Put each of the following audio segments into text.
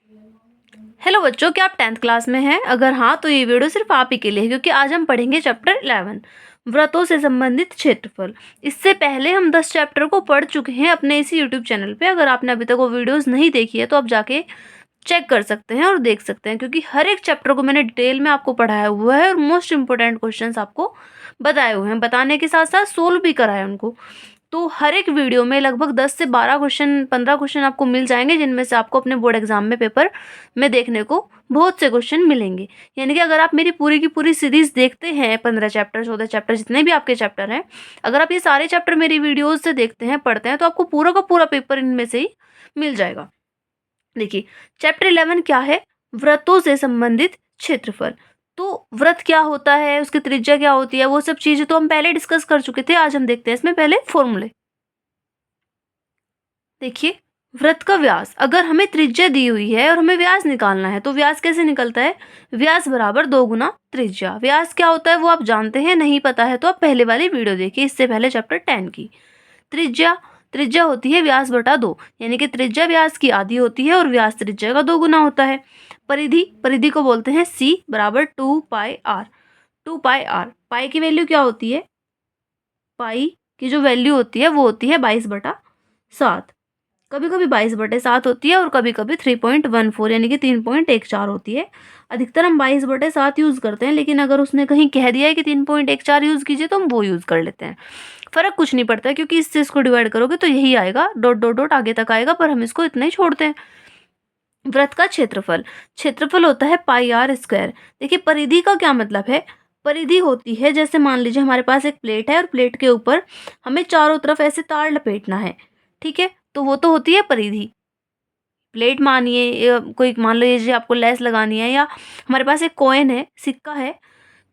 Hello बच्चों, क्या आप 10th क्लास में हैं? अगर हाँ तो ये वीडियो सिर्फ आप ही के लिए है, क्योंकि आज हम पढ़ेंगे चैप्टर 11 व्रतों से संबंधित क्षेत्रफल। इससे पहले हम 10 चैप्टर को पढ़ चुके हैं अपने इसी यूट्यूब चैनल पे। अगर आपने अभी तक वो वीडियोस नहीं देखी है तो आप जाके चेक कर सकते हैं और देख सकते हैं, क्योंकि हर एक चैप्टर को मैंने डिटेल में आपको पढ़ाया हुआ है और मोस्ट इंपॉर्टेंट क्वेश्चंस आपको बताए हुए हैं। बताने के साथ साथ सोल्व भी कराया उनको। तो हर एक वीडियो में लगभग 10 से 12 क्वेश्चन 15 क्वेश्चन आपको मिल जाएंगे, जिनमें से आपको अपने बोर्ड एग्जाम में पेपर में देखने को बहुत से क्वेश्चन मिलेंगे। यानी कि अगर आप मेरी पूरी की पूरी सीरीज देखते हैं, 15 चैप्टर 14 चैप्टर जितने भी आपके चैप्टर हैं, अगर आप ये सारे चैप्टर मेरी वीडियोज से देखते हैं पढ़ते हैं तो आपको पूरा का पूरा पेपर इनमें से ही मिल जाएगा। देखिए, चैप्टर 11 क्या है? व्रतों से संबंधित क्षेत्रफल। तो व्रत क्या होता है, उसकी त्रिज्या क्या होती है, वो सब चीजें तो हम पहले डिस्कस कर चुके थे। आज हम देखते हैं इसमें पहले फॉर्मूले। देखिए, व्रत का व्यास, अगर हमें त्रिज्या दी हुई है और हमें व्यास निकालना है तो व्यास कैसे निकलता है? व्यास बराबर 2 गुना त्रिज्या। व्यास क्या होता है वो आप जानते हैं, नहीं पता है तो आप पहले वाली वीडियो देखिए, इससे पहले चैप्टर 10 की। त्रिज्या, त्रिज्या होती है व्यास बटा 2, यानी कि त्रिज्या व्यास की आधी होती है और व्यास त्रिज्या का 2 गुना होता है। परिधि, परिधि को बोलते हैं c बराबर 2 पाई आर। 2 पाई आर, पाई की वैल्यू क्या होती है? पाई की जो वैल्यू होती है वो होती है 22/7। कभी कभी 22/7 होती है और कभी कभी 3.14 यानी कि 3.14 होती है। अधिकतर हम 22/7 यूज करते हैं, लेकिन अगर उसने कहीं कह दिया है कि 3.14 यूज कीजिए तो हम वो यूज कर लेते हैं। फर्क कुछ नहीं पड़ता है, क्योंकि इससे इसको डिवाइड करोगे तो यही आएगा, डॉट डॉट डॉट आगे तक आएगा, पर हम इसको इतना ही छोड़ते हैं। वृत्त का क्षेत्रफल, क्षेत्रफल होता है पाई आर स्क्वायर। देखिए, परिधि का क्या मतलब है? परिधि होती है, जैसे मान लीजिए हमारे पास एक प्लेट है और प्लेट के ऊपर हमें चारों तरफ ऐसे तार लपेटना है, ठीक है, तो वो तो होती है परिधि। प्लेट मानिए, कोई मान लीजिए आपको लेस लगानी है, या हमारे पास एक कॉइन है, सिक्का है,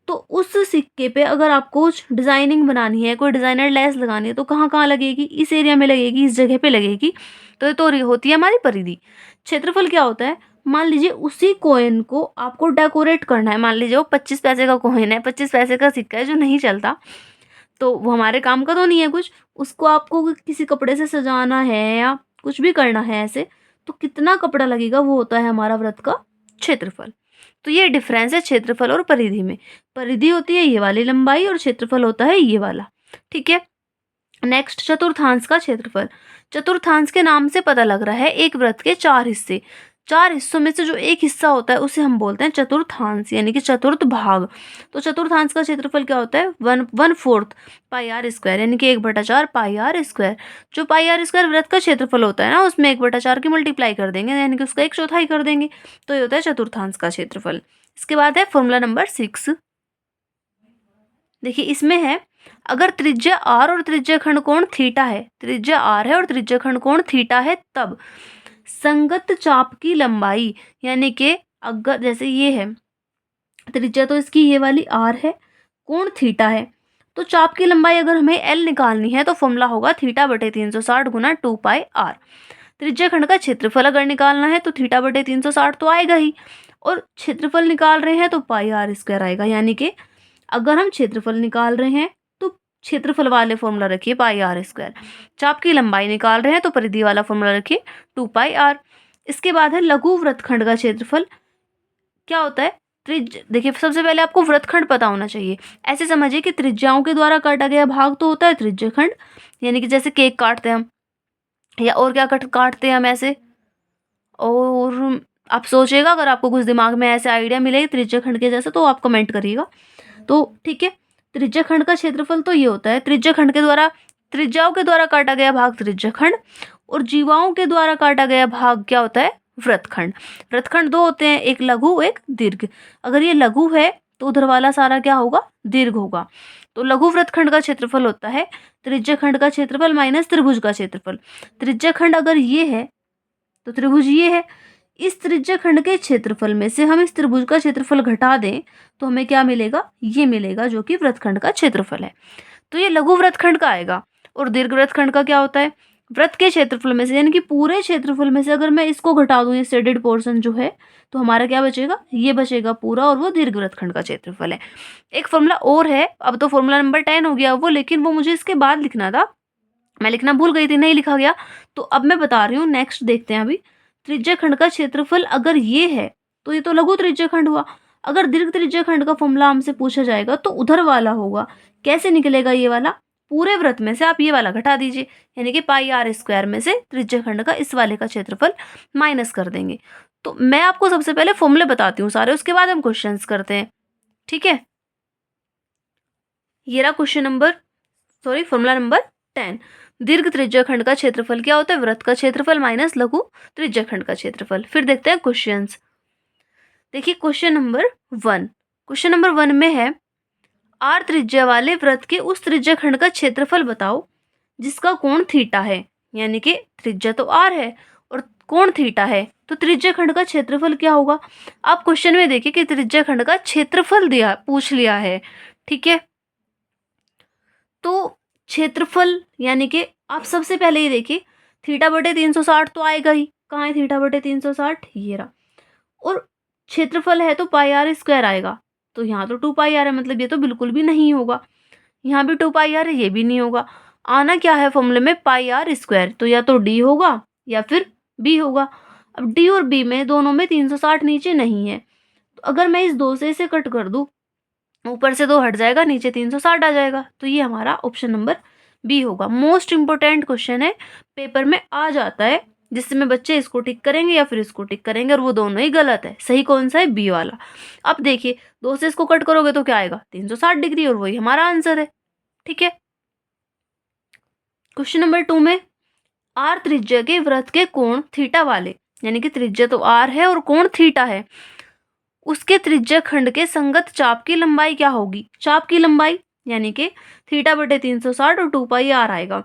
तो उस सिक्के पे अगर आपको कुछ डिजाइनिंग बनानी है, कोई डिजाइनर लेस लगानी है, तो कहाँ कहाँ लगेगी? इस एरिया में लगेगी, इस जगह पे लगेगी। तो ये तो होती है हमारी परिधि। क्षेत्रफल क्या होता है? मान लीजिए उसी कॉइन को आपको डेकोरेट करना है। मान लीजिए वो 25 पैसे का कॉइन है, 25 पैसे का सिक्का है जो नहीं चलता, तो वो हमारे काम का तो नहीं है कुछ। उसको आपको किसी कपड़े से सजाना है या कुछ भी करना है ऐसे, तो कितना कपड़ा लगेगा वो होता है हमारा वृत्त का क्षेत्रफल। तो ये डिफरेंस है क्षेत्रफल और परिधि में। परिधि होती है ये वाली लंबाई और क्षेत्रफल होता है ये वाला, ठीक है। नेक्स्ट, चतुर्थांश का क्षेत्रफल। चतुर्थांश के नाम से पता लग रहा है एक वृत्त के 4 हिस्से, 4 हिस्सों में से जो एक हिस्सा होता है उसे हम बोलते हैं चतुर्थांश, यानी कि चतुर्थ भाग। तो चतुर्थांश का क्षेत्रफल क्या होता है? 1/4 पाई आर स्क्वायर, यानी कि 1/4 पाई आर स्क्वायर। जो पाई आर स्क्वायर वृत्त का क्षेत्रफल होता है ना, उसमें 1/4 की मल्टीप्लाई कर देंगे, यानी कि उसका 1/4 कर देंगे, तो ये होता है चतुर्थांश का क्षेत्रफल। इसके बाद है फॉर्मूला नंबर 6। देखिए, इसमें है, अगर त्रिज्या r और त्रिज्या खंड कोण थीटा है, त्रिज्या r है और त्रिज्या खंड कोण थीटा है, तब संगत चाप की लंबाई, यानी कि अगर जैसे ये है त्रिज्या, तो इसकी ये वाली r है, कोण थीटा है, तो चाप की लंबाई अगर हमें l निकालनी है तो फॉर्मूला होगा थीटा बटे 360 गुना 2 पाई r। त्रिज्या खंड का क्षेत्रफल अगर निकालना है तो थीटा बटे 360 तो आएगा ही, और क्षेत्रफल निकाल रहे हैं तो पाई आर स्क्वायर आएगा। यानी कि अगर हम क्षेत्रफल निकाल रहे हैं तो क्षेत्रफल वाले फॉर्मूला रखिए पाई आर स्क्वायर, चाप की लंबाई निकाल रहे हैं तो परिधि वाला फॉर्मूला रखिए 2 पाई आर। इसके बाद है लघु वृत्तखंड का क्षेत्रफल। क्या होता है? देखिए, सबसे पहले आपको वृत्तखंड पता होना चाहिए। ऐसे समझिए कि त्रिज्याओं के द्वारा काटा गया भाग तो होता है त्रिज्या खंड, यानी कि जैसे केक काटते हैं हम, या और क्या काटते हैं हम ऐसे। और आप सोचिएगा, अगर आपको कुछ दिमाग में ऐसे आइडिया मिले त्रिज्या खंड के जैसे तो आप कमेंट करिएगा। तो ठीक है, त्रिज्या खंड का क्षेत्रफल तो ये होता है, त्रिज्या खंड के द्वारा, त्रिज्याओं के द्वारा काटा गया भाग त्रिज्या खंड, और जीवाओं के द्वारा काटा गया भाग क्या होता है? वृत्तखंड। वृत्तखंड दो होते हैं, एक लघु एक दीर्घ। अगर ये लघु है तो उधर वाला सारा क्या होगा? दीर्घ होगा। तो लघु वृत्तखंड का क्षेत्रफल होता है त्रिज्या खंड का क्षेत्रफल माइनस त्रिभुज का क्षेत्रफल। त्रिज्या खंड अगर ये है तो त्रिभुज ये है, इस त्रिज्या खंड के क्षेत्रफल में से हम इस त्रिभुज का क्षेत्रफल घटा दें तो हमें क्या मिलेगा? ये मिलेगा, जो कि वृत्तखंड का क्षेत्रफल है। तो ये लघु वृत्तखंड का आएगा। और दीर्घ वृत्तखंड का क्या होता है? वृत्त के क्षेत्रफल में से, यानी कि पूरे क्षेत्रफल में से अगर मैं इसको घटा दूं, ये शेडेड पोर्शन जो है, तो हमारा क्या बचेगा? ये बचेगा पूरा, और वो दीर्घ वृत्तखंड का क्षेत्रफल है। एक फॉर्मूला और है, अब तो फॉर्मूला नंबर 10 हो गया वो, लेकिन वो मुझे इसके बाद लिखना था, मैं लिखना भूल गई थी, नहीं लिखा गया, तो अब मैं बता रही हूँ। नेक्स्ट देखते हैं अभी। त्रिज्या खंड का क्षेत्रफल अगर ये है तो ये तो लघु त्रिज्या खंड हुआ। अगर दीर्घ त्रिज्या खंड का फॉर्मूला हमसे पूछा जाएगा तो उधर वाला होगा। कैसे निकलेगा ये वाला? पूरे वृत्त में से आप ये वाला घटा दीजिए, यानी कि पाई आर स्क्वायर में से त्रिज्या खंड का इस वाले का क्षेत्रफल माइनस कर देंगे। तो मैं आपको सबसे पहले फॉर्मूले बताती हूँ सारे, उसके बाद हम क्वेश्चंस करते हैं, ठीक है। ये रहा फॉर्मूला नंबर 10। दीर्घ त्रिज्या खंड का क्षेत्रफल क्या होता है? वृत्त का क्षेत्रफल माइनस लघु त्रिज्या खंड का क्षेत्रफल। फिर देखते हैं क्वेश्चंस। देखिए क्वेश्चन नंबर 1। क्वेश्चन नंबर 1 में है आर त्रिज्या वाले वृत्त के उस त्रिज्या खंड का क्षेत्रफल बताओ जिसका कोण थीटा है। यानी कि त्रिज्या तो आर है और कोण थीटा है, तो त्रिज्या खंड का क्षेत्रफल क्या होगा? आप क्वेश्चन में देखिए कि त्रिज्या खंड का क्षेत्रफल दिया, पूछ लिया है, ठीक है। तो क्षेत्रफल यानी कि आप सबसे पहले ये देखिए थीटा बटे 360 तो आएगा ही। कहाँ है थीटा बटे 360? ये रहा। और क्षेत्रफल है तो पाई आर स्क्वायर आएगा, तो यहाँ तो 2 पाई आर है, मतलब ये तो बिल्कुल भी नहीं होगा। यहाँ भी 2 पाई आर है, ये भी नहीं होगा। आना क्या है फॉर्मूले में? पाई आर स्क्वायर, तो या तो डी होगा या फिर बी होगा। अब डी और बी में दोनों में 360 नीचे नहीं है, तो अगर मैं इस 2 से इसे कट कर दूँ, ऊपर से 2 हट जाएगा, नीचे 360 आ जाएगा, तो ये हमारा ऑप्शन नंबर बी होगा। मोस्ट इंपोर्टेंट क्वेश्चन है, पेपर में आ जाता है, जिसमें बच्चे इसको टिक करेंगे या फिर इसको टिक करेंगे और वो दोनों ही गलत है। सही कौन सा है? बी वाला। अब देखिए 2 से इसको कट करोगे तो क्या आएगा? 360 डिग्री, और वही हमारा आंसर है, ठीक है। क्वेश्चन नंबर 2 में आर त्रिज्या के वृत्त के कोण थीटा वाले, यानी कि त्रिज्या तो आर है और कोण थीटा है, उसके त्रिज्या खंड के संगत चाप की लंबाई क्या होगी? चाप की लंबाई यानी कि थीटा बटे 360 और 2 पाई आर आएगा।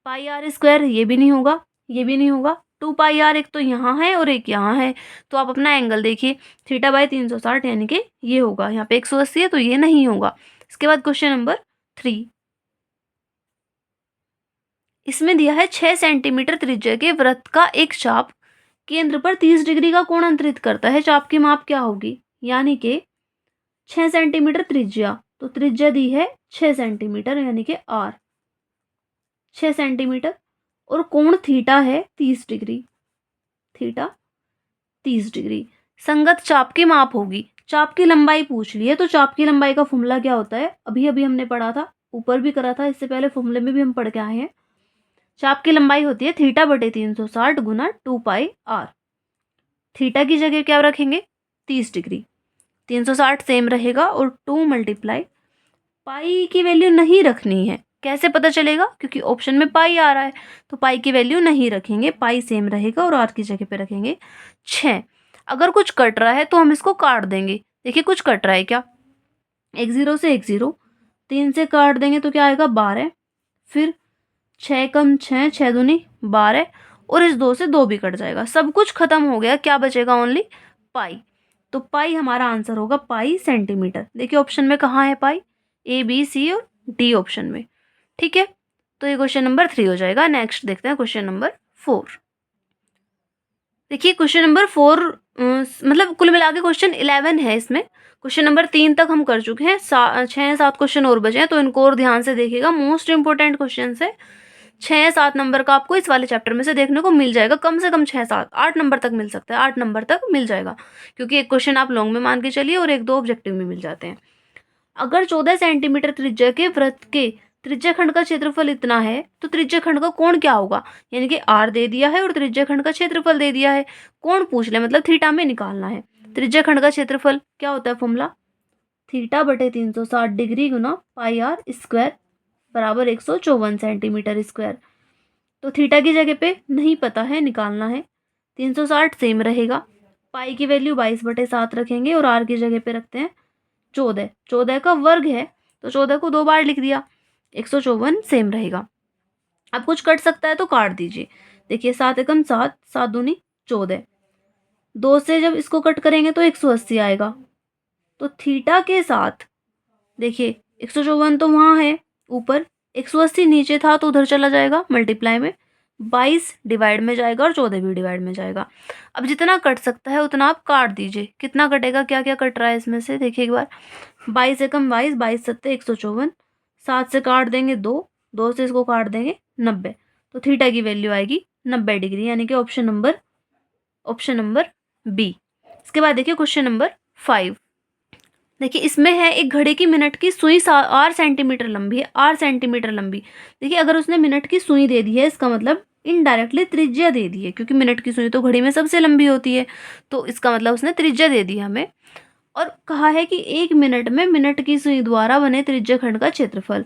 पाई आर स्क्वायर ये भी नहीं होगा, ये भी नहीं होगा। 2 पाई आर एक तो यहाँ है और एक यहाँ है, तो आप अपना एंगल देखिए, थीटा बाई 360 यानी कि ये होगा। यहाँ पे 180 है तो ये नहीं होगा। इसके बाद क्वेश्चन नंबर 3, इसमें दिया है 6 सेंटीमीटर त्रिज्या के वृत्त का एक चाप केंद्र पर 30 डिग्री का कोण अंतरित करता है। चाप की माप क्या होगी? यानी कि 6 सेंटीमीटर त्रिज्या, तो त्रिज्या दी है 6 सेंटीमीटर यानी कि आर 6 सेंटीमीटर, और कोण थीटा है 30 डिग्री, थीटा 30 डिग्री। संगत चाप की माप होगी। चाप की लंबाई पूछ ली है, तो चाप की लंबाई का फॉर्मूला क्या होता है? अभी अभी हमने पढ़ा था, ऊपर भी करा था, इससे पहले फॉर्मूले में भी हम पढ़ के आए हैं। चाप की लंबाई होती है थीटा बटे 360 गुना 2 पाई आर। थीटा की जगह क्या रखेंगे? 30 डिग्री। 360 सेम रहेगा और 2 मल्टीप्लाई पाई की वैल्यू नहीं रखनी है। कैसे पता चलेगा? क्योंकि ऑप्शन में पाई आ रहा है, तो पाई की वैल्यू नहीं रखेंगे, पाई सेम रहेगा और आर की जगह पे रखेंगे 6। अगर कुछ कट रहा है तो हम इसको काट देंगे। देखिए कुछ कट रहा है क्या? एक जीरो से एक जीरो, 3 से काट देंगे तो क्या आएगा? 12। फिर 6 कम 6, 6 दूनी 12, और इस 2 से 2 भी कट जाएगा। सब कुछ खत्म हो गया, क्या बचेगा? ओनली पाई। तो पाई हमारा आंसर होगा, पाई सेंटीमीटर। देखिए ऑप्शन में कहाँ है पाई? ए बी सी और डी ऑप्शन में, ठीक है। तो ये क्वेश्चन नंबर 3 हो जाएगा। नेक्स्ट देखते हैं क्वेश्चन नंबर 4। देखिए क्वेश्चन नंबर 4 मतलब कुल मिला के क्वेश्चन 11 है। इसमें क्वेश्चन नंबर 3 तक हम कर चुके हैं, 6-7 क्वेश्चन और बचे हैं, तो इनको और ध्यान से देखिएगा। मोस्ट इंपोर्टेंट क्वेश्चन है। 6-7 नंबर का आपको इस वाले चैप्टर में से देखने को मिल जाएगा। कम से कम 6-7-8 नंबर तक मिल सकता है, 8 नंबर तक मिल जाएगा, क्योंकि एक क्वेश्चन आप लॉन्ग में मान के चलिए और 1-2 ऑब्जेक्टिव में मिल जाते हैं। अगर 14 सेंटीमीटर त्रिज्या के वृत्त के त्रिज्या खंड का क्षेत्रफल इतना है तो त्रिज्या खंड का कोण क्या होगा? यानी कि आर दे दिया है और त्रिज्या खंड का क्षेत्रफल दे दिया है। कोण पूछ ले, मतलब थीटा में निकालना है। त्रिज्या खंड का क्षेत्रफल क्या होता है फॉर्मूला? थीटा बटे 360 डिग्री गुना पाई आर स्क्वायर बराबर 154 सेंटीमीटर स्क्वायर। तो थीटा की जगह पे नहीं पता है, निकालना है। 360 सेम रहेगा, पाई की वैल्यू 22/7 रखेंगे और आर की जगह पे रखते हैं 14। 14 का वर्ग है तो 14 को 2 बार लिख दिया, 154 सेम रहेगा। अब कुछ कट सकता है तो काट दीजिए। देखिए 7 एकम 7, 7 दूनी 14, 2 से जब इसको कट करेंगे तो 180 आएगा। तो थीटा के साथ देखिए 154 तो वहाँ है ऊपर, 180 नीचे था तो उधर चला जाएगा मल्टीप्लाई में, 22 डिवाइड में जाएगा और 14 भी डिवाइड में जाएगा। अब जितना कट सकता है उतना आप काट दीजिए। कितना कटेगा? क्या क्या कट रहा है इसमें से देखिए एक बार। 22 एकम 22, 22 सत्ते 154, 7 से काट देंगे 2, 2 से इसको काट देंगे 90। तो थीटा की वैल्यू आएगी 90 डिग्री, यानी कि option number option number B. इसके बाद देखिए क्वेश्चन नंबर 5। देखिए इसमें है एक घड़ी की मिनट की सुई 8 सेंटीमीटर लंबी है, 8 सेंटीमीटर लंबी। देखिए अगर उसने मिनट की सुई दे दी है, इसका मतलब इनडायरेक्टली त्रिज्या दे दी है, क्योंकि मिनट की सुई तो घड़ी में सबसे लंबी होती है, तो इसका मतलब उसने त्रिज्या दे दी हमें। और कहा है कि 1 मिनट में मिनट की सुई द्वारा बने त्रिज्या खंड का क्षेत्रफल।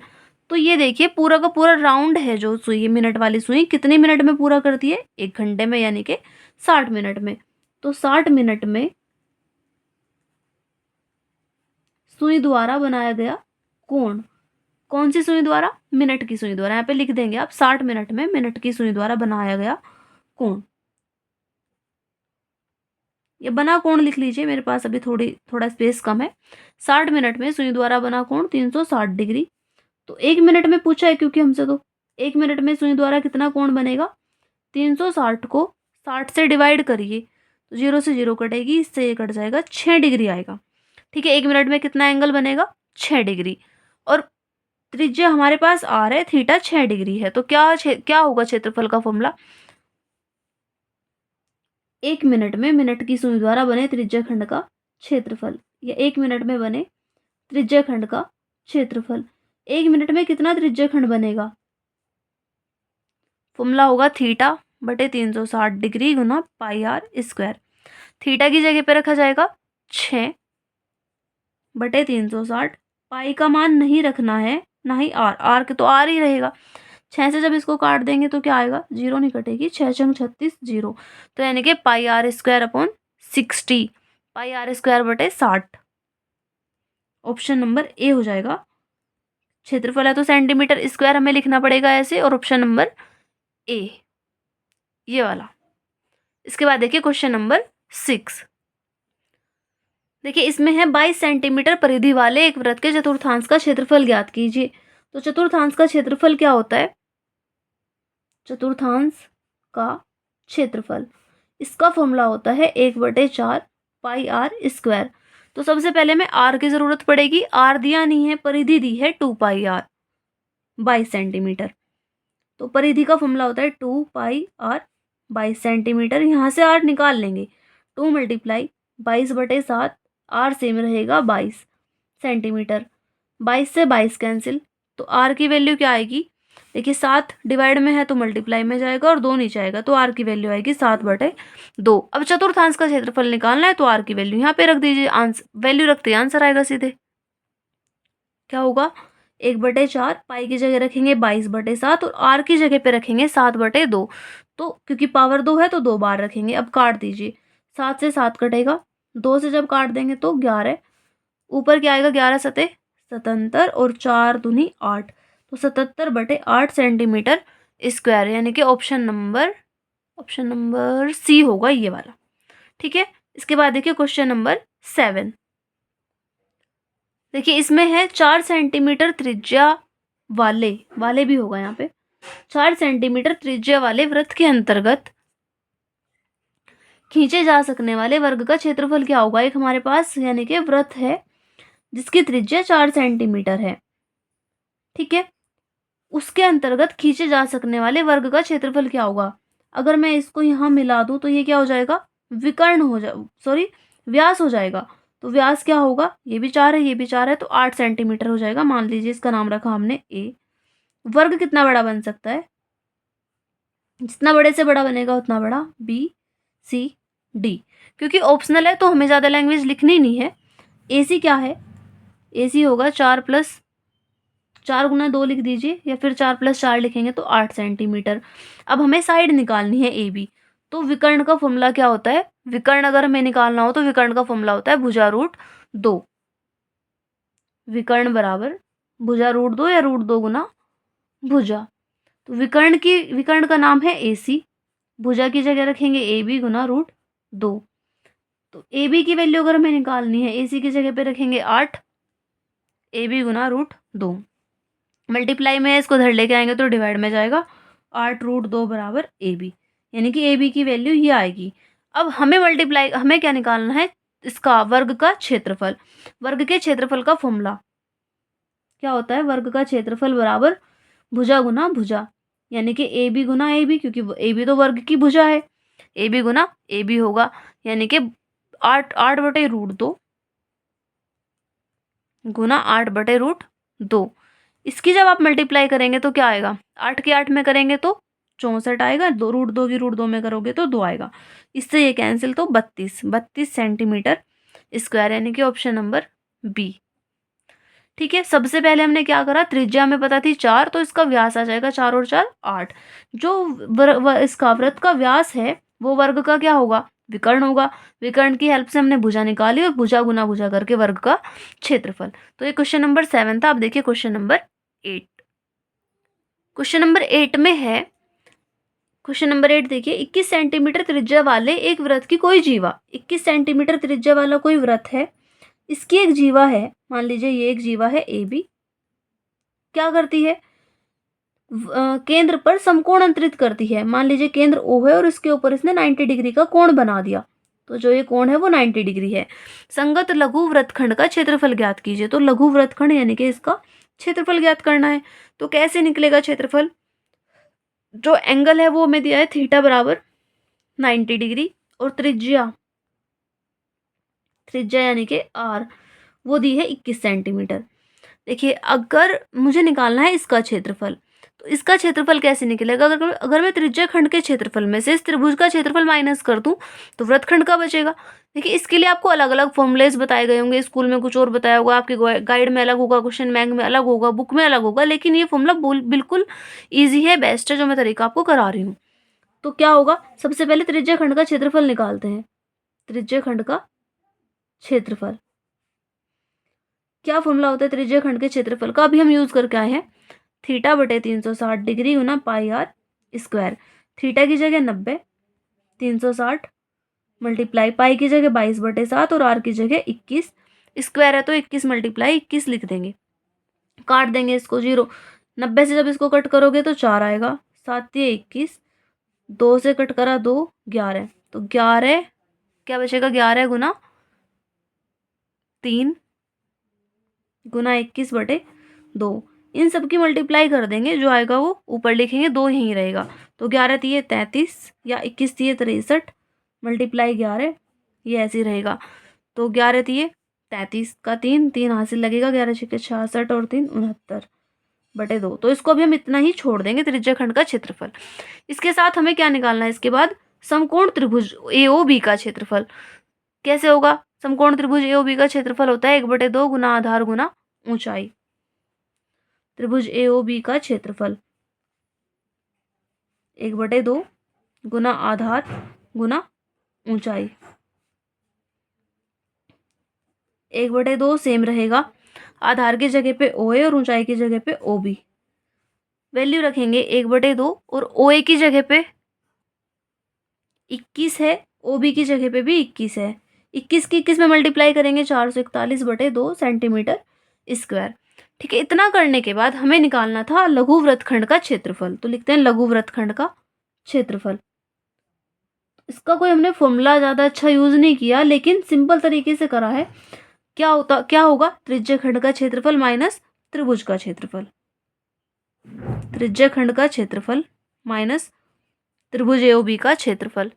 तो ये देखिए पूरा का पूरा राउंड है, जो सुई है मिनट वाली सुई कितने मिनट में पूरा करती है, 1 घंटे में, यानी कि 60 मिनट में। तो 60 मिनट में सुई द्वारा बनाया गया कोण, कौन सी सुई द्वारा, मिनट की सुई द्वारा, यहाँ पे लिख देंगे आप 60 मिनट में मिनट की सुई द्वारा बनाया गया कोण। ये बना कोण लिख लीजिए, मेरे पास अभी थोड़ा स्पेस कम है। 60 मिनट में सुई द्वारा बना कोण 360 डिग्री। तो 1 मिनट में पूछा है क्योंकि हमसे, तो 1 मिनट में सुई द्वारा कितना कोण बनेगा, 360 को 60 से डिवाइड करिए तो 0 से 0 कटेगी, इससे ये कट जाएगा, 6 डिग्री आएगा। ठीक है, 1 मिनट में कितना एंगल बनेगा, 6 डिग्री। और त्रिज्या हमारे पास आर है, थीटा 6 डिग्री है। तो क्या होगा क्षेत्रफल का फॉर्मूला, 1 मिनट में मिनट की सुई द्वारा बने त्रिज्या खंड का क्षेत्रफल, या 1 मिनट में बने त्रिज्या खंड का क्षेत्रफल। 1 मिनट में कितना त्रिज्या खंड बनेगा, फॉर्मूला होगा थीटा बटे 360 डिग्री गुना पाई आर स्क्वायर। थीटा की जगह पे रखा जाएगा 6 बटे 360, पाई का मान नहीं रखना है, ना ही आर, आर के तो आर ही रहेगा। 6 से जब इसको काट देंगे तो क्या आएगा, 0 नहीं कटेगी, 6 छंग 36, 0। तो यानी कि pi are square upon 60, pi are square बटे 60। ऑप्शन नंबर ए हो जाएगा। क्षेत्रफल है तो सेंटीमीटर स्क्वायर हमें लिखना पड़ेगा ऐसे, और ऑप्शन नंबर ए ये वाला। इसके बाद देखिए क्वेश्चन नंबर 6। देखिए इसमें है 22 सेंटीमीटर परिधि वाले एक वृत्त के चतुर्थांश का क्षेत्रफल ज्ञात कीजिए। तो चतुर्थांश का क्षेत्रफल क्या होता है, चतुर्थांश का क्षेत्रफल, इसका फॉर्मूला होता है 1/4 पाई आर स्क्वायर। तो सबसे पहले में आर की जरूरत पड़ेगी, आर दिया नहीं है, परिधि दी है 2 पाई आर, 22 सेंटीमीटर। तो परिधि का फॉर्मूला होता है 2 पाई आर 22 सेंटीमीटर। यहाँ से आर निकाल लेंगे, 2 मल्टीप्लाई 22/7, आर सेम रहेगा 22 सेंटीमीटर। 22 से 22 कैंसिल, तो आर की वैल्यू क्या आएगी, देखिए 7 डिवाइड में है तो मल्टीप्लाई में जाएगा, और 2 नीचे आएगा, तो आर की वैल्यू आएगी 7/2। अब चतुर्थांश का क्षेत्रफल निकालना है, तो आर की वैल्यू यहाँ पे रख दीजिए, आंसर वैल्यू रखते ही आंसर आएगा सीधे। क्या होगा, 1/4, पाई की जगह रखेंगे 22/7, और आर की जगह पे रखेंगे 7/2। तो क्योंकि पावर 2 है तो 2 बार रखेंगे। अब काट दीजिए, 7 से 7 कटेगा, 2 से जब काट देंगे तो 11, ऊपर क्या आएगा, 11 सते 77, और 4 दूनी 8, तो 77/8 सेंटीमीटर स्क्वायर, यानी कि ऑप्शन नंबर सी होगा ये वाला। ठीक है, इसके बाद देखिए क्वेश्चन नंबर 7। देखिए इसमें है 4 सेंटीमीटर त्रिज्या वाले भी होगा यहाँ पे, 4 सेंटीमीटर त्रिज्या वाले वृत्त के अंतर्गत खींचे जा सकने वाले वर्ग का क्षेत्रफल क्या होगा। एक हमारे पास यानी कि वृत्त है जिसकी त्रिज्या 4 सेंटीमीटर है, ठीक है, उसके अंतर्गत खींचे जा सकने वाले वर्ग का क्षेत्रफल क्या होगा। अगर मैं इसको यहाँ मिला दूं तो ये क्या हो जाएगा, विकर्ण हो जा सॉरी व्यास हो जाएगा। तो व्यास क्या होगा, ये भी 4 है, ये भी 4 है, तो 8 सेंटीमीटर हो जाएगा। मान लीजिए इसका नाम रखा हमने ए। वर्ग कितना बड़ा बन सकता है, जितना बड़े से बड़ा बनेगा उतना बड़ा, बी सी डी। क्योंकि ऑप्शनल है तो हमें ज़्यादा लैंग्वेज लिखनी नहीं है। ए सी क्या है, ए सी होगा 4 + 4 × 2 लिख दीजिए, या फिर 4 + 4 लिखेंगे तो 8 सेंटीमीटर। अब हमें साइड निकालनी है ए बी। तो विकर्ण का फॉर्मूला क्या होता है, विकर्ण अगर हमें निकालना हो तो विकर्ण का फॉर्मूला होता है भुजा रूट 2। विकर्ण बराबर भुजा रूट 2 या रूट 2 गुना भुजा। तो विकर्ण का नाम है ए सी, भुजा की जगह रखेंगे ए बी गुना रूट 2। तो ए बी की वैल्यू अगर हमें निकालनी है, ए सी की जगह पे रखेंगे 8, ए बी गुना रूट 2। मल्टीप्लाई में इसको धर लेके आएंगे तो डिवाइड में जाएगा, 8√2 बराबर ए बी, यानी कि ए बी की वैल्यू ये आएगी। अब हमें क्या निकालना है, इसका वर्ग का क्षेत्रफल। वर्ग के क्षेत्रफल का फॉर्मूला क्या होता है, वर्ग का क्षेत्रफल बराबर भुजा गुना भुजा, यानी कि ए बी गुना ए बी, क्योंकि ए बी तो वर्ग की भुजा है। ए बी गुना ए बी होगा, यानी कि 8/√2 गुना 8/√2। इसकी जब आप मल्टीप्लाई करेंगे तो क्या आएगा, 8 के 8 में करेंगे तो 64 आएगा, √2 की √2 में करोगे तो 2 आएगा। इससे ये कैंसिल, तो 32 सेंटीमीटर स्क्वायर, यानी कि ऑप्शन नंबर बी। ठीक है, सबसे पहले हमने क्या करा, त्रिज्या हमें पता थी 4, तो इसका व्यास आ जाएगा 4 और 4 8। जो इसका वृत्त का व्यास है वो वर्ग का क्या होगा, विकर्ण होगा। विकर्ण की हेल्प से हमने भुजा निकाली और भुजा गुना भुजा करके वर्ग का क्षेत्रफल। तो ये क्वेश्चन नंबर 7 था। अब देखिए क्वेश्चन नंबर 8। क्वेश्चन नंबर 8 में है, क्वेश्चन नंबर 8 देखिए, 21 सेंटीमीटर त्रिज्या वाले एक वृत्त की कोई जीवा, 21 सेंटीमीटर त्रिज्या वाला कोई वृत्त है, इसकी एक जीवा है, मान लीजिए ये एक जीवा है ए बी, क्या करती है, केंद्र पर समकोण अंतरित करती है। मान लीजिए केंद्र O है और इसके ऊपर इसने 90 डिग्री का कोण बना दिया, तो जो ये कोण है वो 90 डिग्री है। संगत लघु वृत्तखंड का क्षेत्रफल ज्ञात कीजिए। तो लघु वृत्तखंड यानी कि इसका क्षेत्रफल ज्ञात करना है। तो कैसे निकलेगा क्षेत्रफल, जो एंगल है वो हमें दिया है थीटा बराबर 90 डिग्री, और त्रिज्या यानी कि r वो दी है 21 सेंटीमीटर। देखिए अगर मुझे निकालना है इसका क्षेत्रफल, तो इसका क्षेत्रफल कैसे निकलेगा, अगर मैं त्रिज्या खंड के क्षेत्रफल में से इस त्रिभुज का क्षेत्रफल माइनस कर दूं तो वृत्तखंड का बचेगा। देखिए इसके लिए आपको अलग अलग फॉर्मूलेस बताए गए होंगे, स्कूल में कुछ और बताया होगा, आपके गाइड में अलग होगा, क्वेश्चन बैंक में अलग होगा, बुक में अलग होगा, लेकिन ये फॉर्मूला बिल्कुल ईजी है, बेस्ट है जो मैं तरीका आपको करा रही हूँ। तो क्या होगा, सबसे पहले त्रिज्या खंड का क्षेत्रफल निकालते हैं। त्रिज्या खंड का क्षेत्रफल क्या फॉर्मूला होता है त्रिज्या खंड के क्षेत्रफल का, अभी हम यूज करके आए हैं, थीटा बटे 360 डिग्री गुना पाई आर स्क्वायर। थीटा की जगह 90, 360 मल्टीप्लाई पाई की जगह 22/7 और आर की जगह 21, स्क्वायर है तो 21 मल्टीप्लाई 21 लिख देंगे, काट देंगे इसको 0। 90 से जब इसको कट करोगे तो 4 आएगा, 7 ये 21, 2 से कट करा 2 11, तो 11 क्या बचेगा, 11 गुना 3 गुना 21/2। इन सब की मल्टीप्लाई कर देंगे, जो आएगा वो ऊपर लिखेंगे, 2 यहीं रहेगा, तो 11 तिये 33 या 21 तिये 63 मल्टीप्लाई 11, ये ऐसे ही रहेगा। तो 11 तिये 33 का 3 हासिल लगेगा, 11 छक्के 66 और 3 69/2। तो इसको अभी हम इतना ही छोड़ देंगे, त्रिज्या खंड का क्षेत्रफल। इसके साथ हमें क्या निकालना है, इसके बाद समकोण त्रिभुज AOB का क्षेत्रफल कैसे होगा। समकोण त्रिभुज AOB का क्षेत्रफल होता है 1/2 गुना आधार गुना ऊंचाई। त्रिभुज AOB का क्षेत्रफल 1/2 गुना आधार गुना ऊंचाई। 1/2 सेम रहेगा, आधार की जगह पे OA और ऊंचाई की जगह पे OB। वैल्यू रखेंगे 1/2 और OA की जगह पे 21 है, OB की जगह पे भी 21 है। 21 की 21 में मल्टीप्लाई करेंगे 441/2 सेंटीमीटर स्क्वायर। ठीक है, इतना करने के बाद हमें निकालना था लघु वृत्तखंड का क्षेत्रफल। तो लिखते हैं लघु वृत्तखंड का क्षेत्रफल। इसका कोई हमने फॉर्मूला ज़्यादा अच्छा यूज़ नहीं किया, लेकिन सिंपल तरीके से करा है। क्या होगा, त्रिज्या खंड का क्षेत्रफल माइनस त्रिभुज का क्षेत्रफल। त्रिज्या खंड का क्षेत्रफल माइनस त्रिभुज AOB का क्षेत्रफल।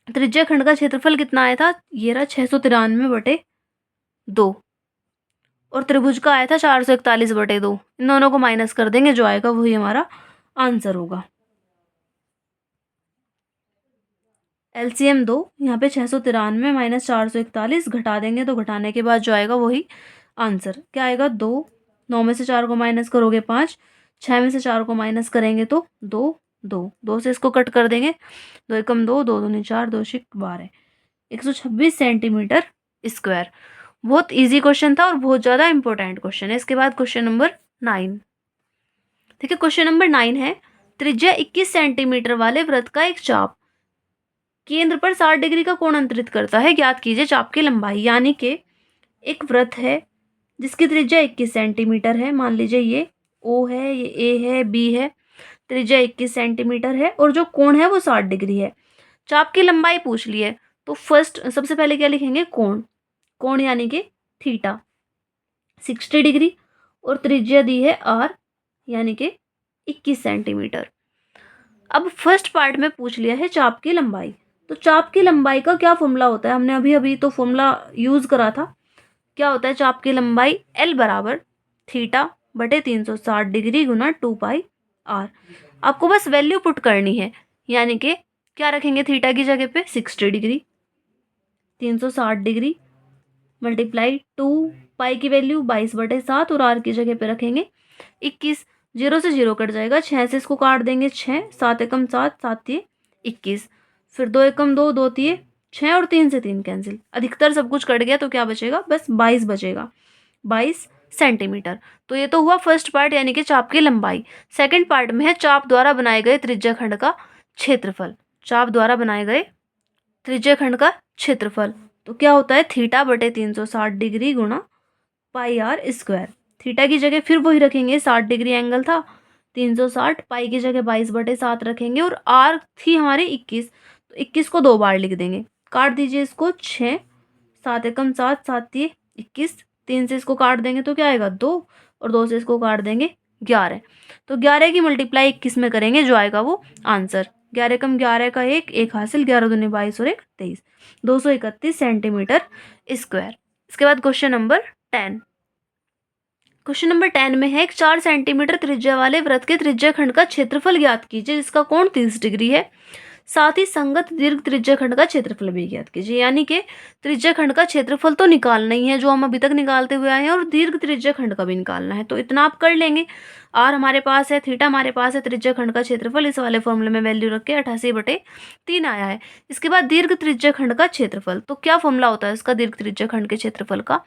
त्रिज्या खंड का क्षेत्रफल कितना आया था, ये रहा 693/2, और त्रिभुज का आया था 441/2। इन दोनों को माइनस कर देंगे, जो आएगा वही हमारा आंसर होगा। LCM 2, यहाँ पे 693 माइनस 441 घटा देंगे, तो घटाने के बाद जो आएगा वही आंसर क्या आएगा, 2। 9 में से 4 को माइनस करोगे 5, 6 में से 4 को माइनस करेंगे तो 2, 2 से इसको कट कर देंगे, 2 एकम 2, 2 दूनी 4, 2 छिक 12, 126 सेंटीमीटर स्क्वायर। बहुत इजी क्वेश्चन था और बहुत ज़्यादा इंपॉर्टेंट क्वेश्चन है। इसके बाद क्वेश्चन नंबर 9। देखिए क्वेश्चन नंबर 9 है, त्रिज्या 21 सेंटीमीटर वाले वृत्त का एक चाप केंद्र पर 60 डिग्री का कोण अंतरित करता है, ज्ञात कीजिए चाप की लंबाई। यानी कि एक वृत्त है जिसकी त्रिज्या 21 सेंटीमीटर है, मान लीजिए ये O है, ये A है, B है, त्रिज्या 21 सेंटीमीटर है और जो कोण है वो 60 डिग्री है। चाप की लंबाई पूछ ली है, तो सबसे पहले क्या लिखेंगे, कोण यानी कि थीटा 60 डिग्री, और त्रिज्या दी है R यानी कि 21 सेंटीमीटर। अब फर्स्ट पार्ट में पूछ लिया है चाप की लंबाई, तो चाप की लंबाई का क्या फॉर्मूला होता है, हमने अभी अभी तो फॉर्मूला यूज करा था। क्या होता है चाप की लंबाई, L बराबर थीटा बटे 360 डिग्री गुना 2πr। आपको बस वैल्यू पुट करनी है, यानी कि क्या रखेंगे थीटा की जगह पे 60 डिग्री, 360 डिग्री मल्टीप्लाई 2 की वैल्यू 22/7 और r की जगह पे रखेंगे 21। 0 से 0 कट जाएगा, 6 से इसको काट देंगे 6, 7 एकम 7, 7 तिये 21, फिर 2 एकम 2, 2 तिये 6 और 3 से 3 कैंसिल, अधिकतर सब कुछ कट गया तो क्या बचेगा, बस 22 बचेगा, 22 सेंटीमीटर। तो ये तो हुआ फर्स्ट पार्ट यानी कि चाप की लंबाई। सेकंड पार्ट में है चाप द्वारा बनाए गए त्रिज्या खंड का क्षेत्रफल। चाप द्वारा बनाए गए त्रिज्या खंड का क्षेत्रफल तो क्या होता है थीटा बटे 360 डिग्री गुणा πr²। थीटा की जगह फिर वही रखेंगे, 60 डिग्री एंगल था, 360, पाई की जगह 22/7 रखेंगे और आर थी हमारी 21, तो 21 को 2 बार लिख देंगे। काट दीजिए इसको, 6, 7 एकम 7, 7 तिये 21, 3 से इसको काट देंगे तो क्या आएगा 2 और 2 से इसको काट देंगे 11। तो 11 की मल्टीप्लाई 21 में करेंगे, जो आएगा वो आंसर 11 कम 11 का 1, 1 हासिल, 11 दूनी 22 और 1 23, 231 सेंटीमीटर स्क्वायर। इसके बाद क्वेश्चन नंबर 10। क्वेश्चन नंबर 10 में है एक 4 सेंटीमीटर त्रिज्या वाले वृत्त के त्रिज्या खंड का क्षेत्रफल ज्ञात कीजिए जिसका कोण 30 डिग्री है, साथ ही संगत दीर्घ त्रिज्या खंड का क्षेत्रफल भी ज्ञात कीजिए। यानी कि त्रिज्या खंड का क्षेत्रफल तो निकालना ही है जो हम अभी तक निकालते हुए आए हैं, और दीर्घ त्रिज्या खंड का भी निकालना है, तो इतना आप कर लेंगे। आर हमारे पास है, थीटा हमारे पास है, त्रिज्या खंड का क्षेत्रफल इस वाले फॉर्मूले में वैल्यू रख के 88/3 आया है। इसके बाद दीर्घ त्रिज्या खंड का क्षेत्रफल, तो क्या फॉर्मूला होता है इसका दीर्घ त्रिज्या खंड के क्षेत्रफल का,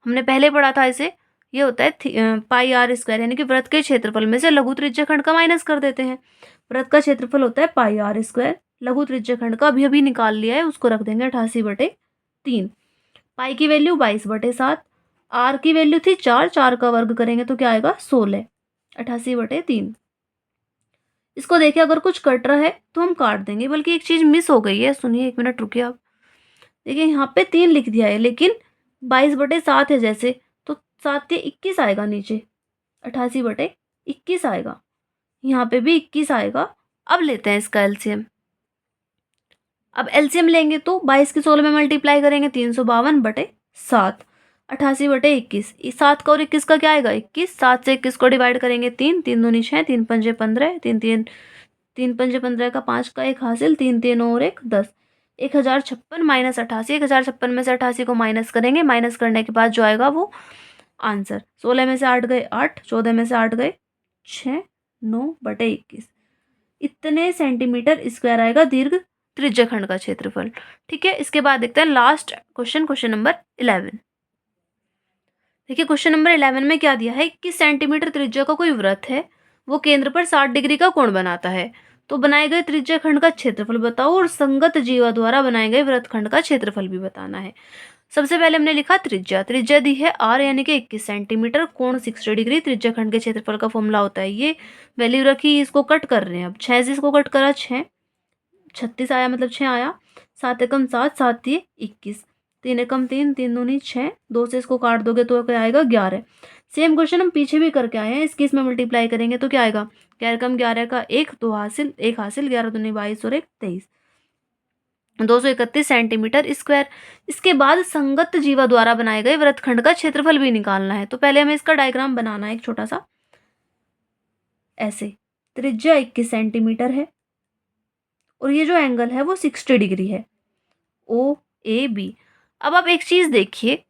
हमने पहले पढ़ा था इसे, ये होता है πr², यानी कि वृत्त के क्षेत्रफल में से लघु त्रिज्या खंड का माइनस कर देते हैं। वृत्त का क्षेत्रफल होता है πr², लघु त्रिज्या खंड का अभी अभी निकाल लिया है, उसको रख देंगे 88/3। पाई की वैल्यू 22/7, आर की वैल्यू थी 4, 4 का वर्ग करेंगे तो क्या आएगा 16, 88/3। इसको देखिए अगर कुछ कट रहा है तो हम काट देंगे, बल्कि एक चीज मिस हो गई है, सुनिए 1 मिनट रुकिए आप। देखिए यहाँ पे 3 लिख दिया है, लेकिन 22/7 है जैसे, तो 7 से 21 आएगा नीचे, 88/21 आएगा, यहाँ पे भी 21 आएगा। अब लेते हैं इसका एलसीएम। अब एलसीएम लेंगे तो 22 की 16 में मल्टीप्लाई करेंगे 352/7, 88/21, 7 का और 21 का क्या आएगा 21, 7 से 21 को डिवाइड करेंगे 3, 3 दूनी 6, 3 पंजे 15, 3 पंजे 15 का 5 का 1 हासिल, 3 3 और 1 10, 1056 माइनस 88, 1056 में से 88 को माइनस करेंगे, माइनस करने के बाद जो आएगा वो आंसर, 16 में से 8 गए 8, 14 में से 8 गए 6, 9/21, इतने सेंटीमीटर स्क्वायर आएगा दीर्घ त्रिज्या खंड का क्षेत्रफल। ठीक है, इसके बाद देखते हैं लास्ट क्वेश्चन, क्वेश्चन नंबर 11। देखिए क्वेश्चन नंबर 11 में क्या दिया है, 21 सेंटीमीटर त्रिज्या का कोई वृत्त है, वो केंद्र पर 60 डिग्री का कोण बनाता है, तो बनाए गए त्रिज्या खंड का क्षेत्रफल बताओ और संगत जीवा द्वारा बनाए गए वृत्त खंड का क्षेत्रफल भी बताना है। सबसे पहले हमने लिखा त्रिज्या, त्रिज्या दी है r यानी कि 21 सेंटीमीटर, कोण 60 डिग्री, त्रिज्या खंड के क्षेत्रफल का फॉर्मूला होता है ये, वैल्यू रखी, इसको कट कर रहे हैं। अब 6 से इसको कट करा 6, 36 आया, मतलब 6 आया, 7 एकम 7, 7 तिये 21, 3 एकम 3, 3 दूनी 6, 2 से इसको काट दोगे तो क्या आएगा 11। सेम क्वेश्चन हम पीछे भी करके आए हैं, इसकी इसमें मल्टीप्लाई करेंगे तो क्या आएगा 11 कम 11 का 1, 2 हासिल, 1 हासिल, 11 दूनी 22 और 1 23, 231 सेंटीमीटर स्क्वायर। इसके बाद संगत जीवा द्वारा बनाए गए वृत्तखंड का क्षेत्रफल भी निकालना है, तो पहले हमें इसका डायग्राम बनाना है एक छोटा सा, ऐसे त्रिज्या 21 सेंटीमीटर है और ये जो एंगल है वो 60 डिग्री है, ओ ए बी। अब आप एक चीज देखिए,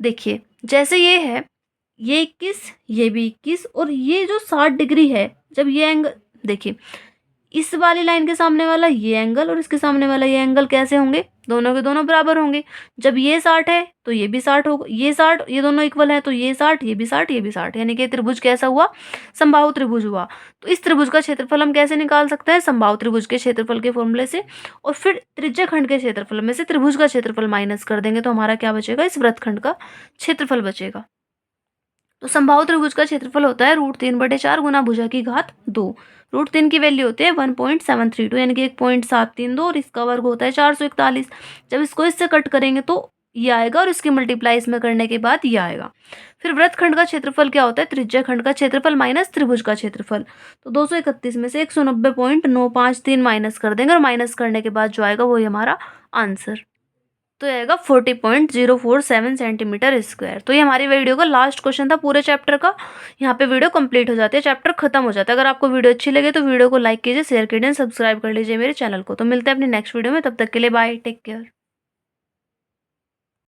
देखिए जैसे ये है, ये 21, ये भी 21, और ये जो 60 डिग्री है, जब ये एंगल देखिए, इस वाली लाइन के सामने वाला ये एंगल और इसके सामने वाला ये एंगल कैसे होंगे, दोनों के दोनों बराबर होंगे। जब ये 60 है तो ये भी 60 होगा, ये 60, ये दोनों इक्वल है तो ये 60, ये भी 60, ये भी 60, यानी कि त्रिभुज कैसा हुआ, समबाहु त्रिभुज हुआ। तो इस त्रिभुज का क्षेत्रफल हम कैसे निकाल सकते हैं, समबाहु त्रिभुज के क्षेत्रफल के फॉर्मूले से, और फिर त्रिज्या खंड के क्षेत्रफल में से त्रिभुज का क्षेत्रफल माइनस कर देंगे तो हमारा क्या बचेगा, इस वृत्तखंड का क्षेत्रफल बचेगा। तो समबाहु त्रिभुज का क्षेत्रफल होता है √3/4 गुना भुजा की घात 2। √3 की वैल्यू होती है 1.732, यानी कि 1.732, और इसका वर्ग होता है 441। जब इसको इससे कट करेंगे तो ये आएगा और इसकी मल्टीप्लाई इसमें करने के बाद ये आएगा। फिर वृत्तखंड का क्षेत्रफल क्या होता है? त्रिज्या खंड का क्षेत्रफल माइनस त्रिभुज का क्षेत्रफल। तो 231 में से 190.953 माइनस कर देंगे और माइनस करने के बाद जो आएगा वही हमारा आंसर। तो ये आएगा 40.047 सेंटीमीटर स्क्वायर। तो ये हमारी वीडियो का लास्ट क्वेश्चन था पूरे चैप्टर का। यहाँ पे वीडियो कंप्लीट हो जाती है, चैप्टर खत्म हो जाता है। अगर आपको वीडियो अच्छी लगे तो वीडियो को लाइक कीजिए, शेयर कीजिए, सब्सक्राइब कर लीजिए मेरे चैनल को। तो मिलते हैं अपनी नेक्स्ट वीडियो में, तब तक के लिए बाय, टेक केयर।